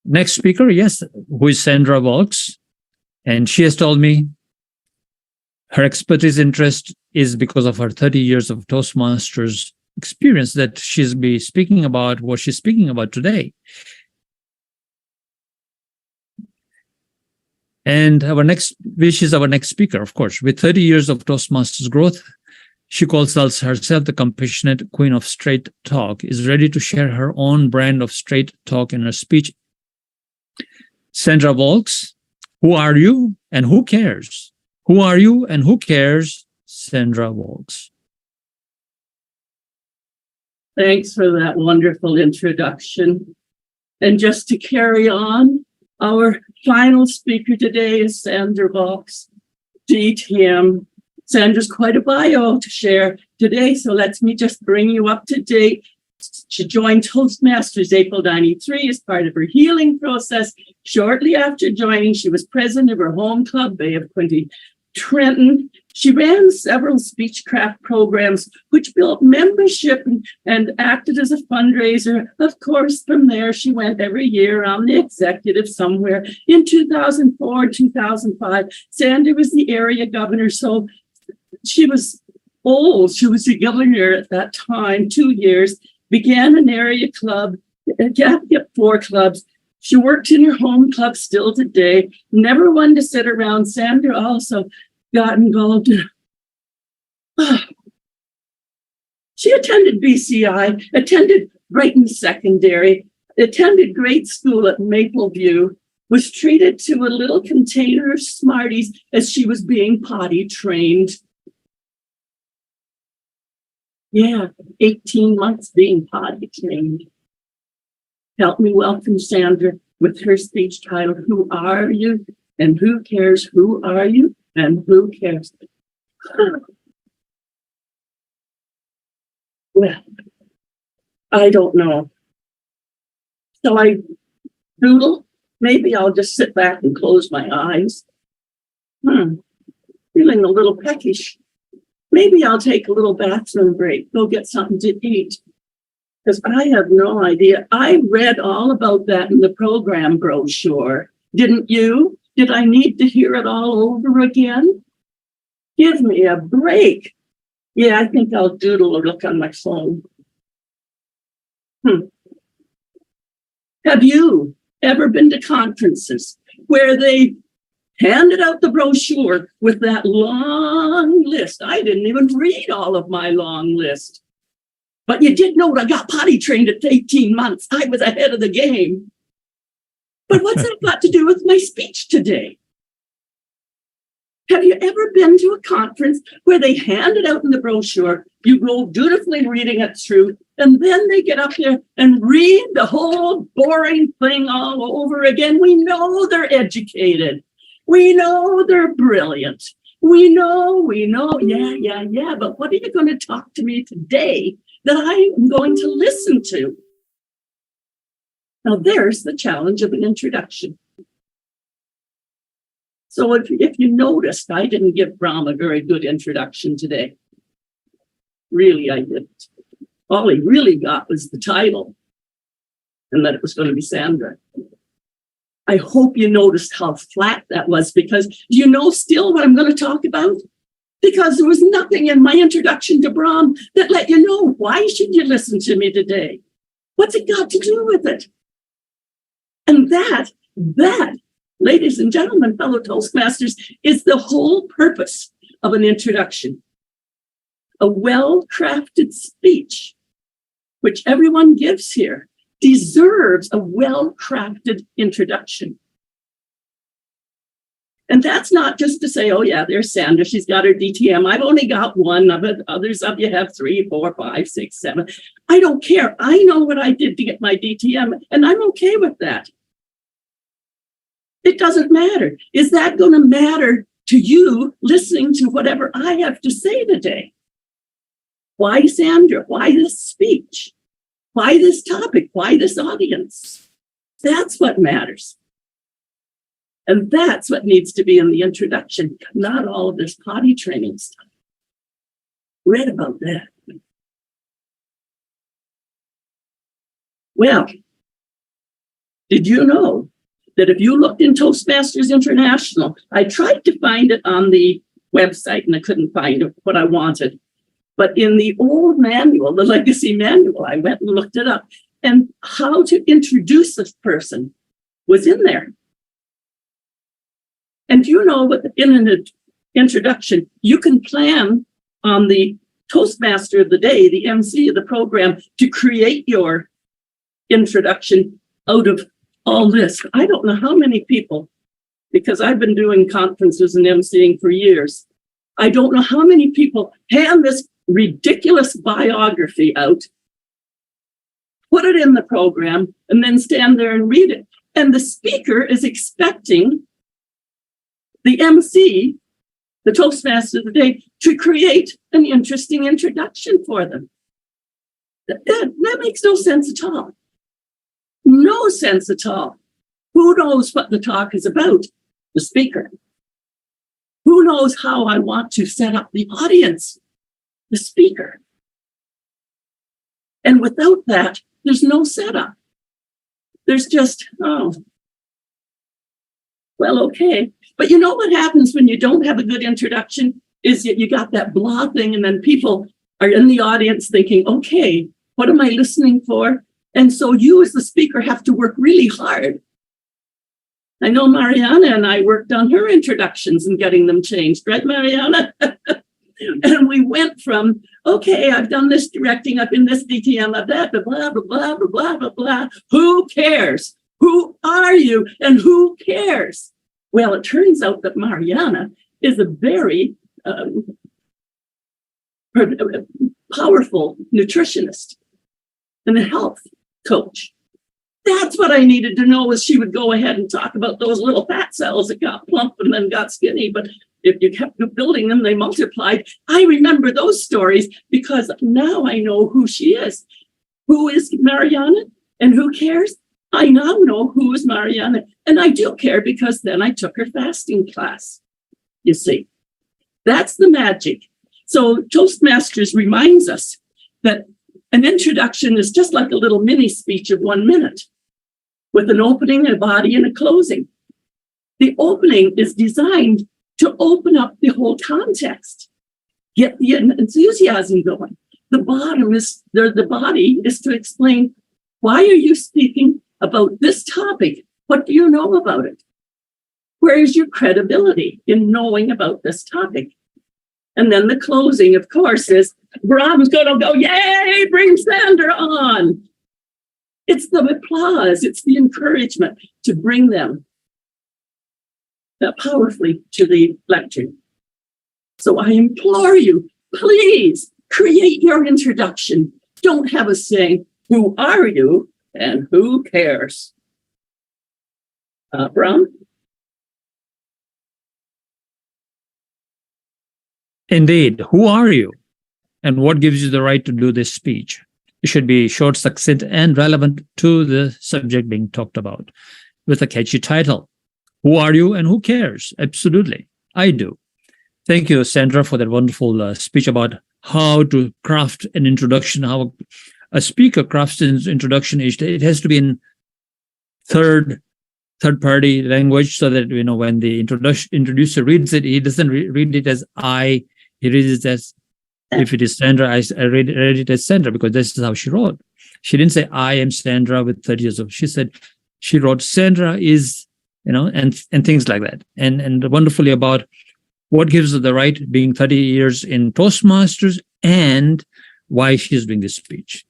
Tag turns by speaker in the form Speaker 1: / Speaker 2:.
Speaker 1: Next speaker, yes, who is Sandra Valks. And she has told me her expertise interest is because of her 30 years of Toastmasters experience that she's be speaking about what she's speaking about today. And which is our next speaker, of course. With 30 years of Toastmasters growth, she calls herself the compassionate queen of straight talk, is ready to share her own brand of straight talk in her speech. Sandra Valks, who are you and who cares? Who are you and who cares? Sandra Valks.
Speaker 2: Thanks for that wonderful introduction. And just to carry on, our final speaker today is Sandra Valks, DTM. Sandra's quite a bio to share today, so let me just bring you up to date. She joined Toastmasters April '93 as part of her healing process. Shortly after joining, she was president of her home club, Bay of Quinte, Trenton. She ran several speechcraft programs, which built membership and acted as a fundraiser. Of course, from there, she went every year on the executive somewhere. In 2004, 2005, Sandra was the area governor, so she was old. She was the governor at that time, 2 years, began an area club, got 4 clubs. She worked in her home club still today, never one to sit around. Sandra also got involved in, she attended BCI, attended Brighton Secondary, attended grade school at Mapleview, was treated to a little container of Smarties as she was being potty trained. Yeah, 18 months being potty trained. Help me welcome Sandra with her speech titled, Who Are You and Who Cares? Who Are You and Who Cares? Well, I don't know. Shall I doodle? Maybe I'll just sit back and close my eyes. Feeling a little peckish. Maybe I'll take a little bathroom break, go get something to eat. Because I have no idea. I read all about that in the program brochure. Didn't you? Did I need to hear it all over again? Give me a break. Yeah, I think I'll doodle or look on my phone. Have you ever been to conferences where they handed out the brochure with that long list? I didn't even read all of my long list. But you did know I got potty trained at 18 months. I was ahead of the game. But what's that got to do with my speech today? Have you ever been to a conference where they hand it out in the brochure, you go dutifully reading it through, and then they get up there and read the whole boring thing all over again? We know they're educated. We know they're brilliant. We know, yeah. But what are you going to talk to me today that I'm going to listen to? Now, there's the challenge of an introduction. So if you noticed, I didn't give Bram a very good introduction today. Really, I didn't. All he really got was the title and that it was going to be Sandra. I hope you noticed how flat that was, because do you know still what I'm going to talk about? Because there was nothing in my introduction to Bram that let you know, why should you listen to me today? What's it got to do with it? And that, ladies and gentlemen, fellow Toastmasters, is the whole purpose of an introduction. A well-crafted speech, which everyone gives here, deserves a well-crafted introduction. And that's not just to say, oh yeah, there's Sandra, she's got her DTM. I've only got one of it. Others of you have 3, 4, 5, 6, 7. I don't care. I know what I did to get my DTM, and I'm okay with that. It doesn't matter. Is that going to matter to you listening to whatever I have to say today? Why Sandra? Why this speech? Why this topic? Why this audience? That's what matters. And that's what needs to be in the introduction, not all of this potty training stuff. Read about that. Well, Did you know that if you looked in Toastmasters International, I tried to find it on the website and I couldn't find what I wanted. But in the old manual, the legacy manual, I went and looked it up. And how to introduce this person was in there. And you know, in an introduction, you can plan on the Toastmaster of the day, the MC of the program, to create your introduction out of all this. I don't know how many people, because I've been doing conferences and MCing for years, I don't know how many people hand this ridiculous biography out, put it in the program, and then stand there and read it. And the speaker is expecting the MC, the Toastmaster of the day, to create an interesting introduction for them. That makes no sense at all. No sense at all. Who knows what the talk is about? The speaker. Who knows how I want to set up the audience? The speaker. And without that, there's no setup. There's just, oh, well, okay. But you know what happens when you don't have a good introduction is you got that blah thing, and then people are in the audience thinking, okay, what am I listening for? And so you as the speaker have to work really hard. I know Mariana and I worked on her introductions and getting them changed, right, Mariana? And we went from, okay, I've done this directing, I've been this DTM, I've that, blah, blah, blah, blah, blah, blah, blah, blah. Who cares? Who are you? And who cares? Well, it turns out that Mariana is a very powerful nutritionist and a health coach. That's what I needed to know, was she would go ahead and talk about those little fat cells that got plump and then got skinny. But if you kept building them, they multiplied. I remember those stories because now I know who she is. Who is Mariana and who cares? I now know who is Mariana. And I do care because then I took her fasting class. You see, that's the magic. So Toastmasters reminds us that an introduction is just like a little mini speech of 1 minute with an opening, a body, and a closing. The opening is designed to open up the whole context, get the enthusiasm going. The body is to explain, why are you speaking about this topic? What do you know about it? Where is your credibility in knowing about this topic? And then the closing, of course, is Brahm's going to go, yay, bring Sandra on. It's the applause, it's the encouragement to bring them powerfully to the lecture. So I implore you, please create your introduction. Don't have us saying, who are you and who cares? Brahm?
Speaker 1: Indeed. Who are you? And what gives you the right to do this speech? It should be short, succinct, and relevant to the subject being talked about, with a catchy title. Who are you and who cares? Absolutely. I do. Thank you, Sandra, for that wonderful speech about how to craft an introduction, how a speaker crafts an introduction. It has to be in third-party language, so that, you know, when the introducer reads it, he doesn't read it as I, he reads it as, if it is Sandra, I read it as Sandra, because this is how she wrote. She didn't say, I am Sandra with 30 years of, she wrote, Sandra is, you know, and things like that. And wonderfully about what gives her the right, being 30 years in Toastmasters, and why she's doing this speech.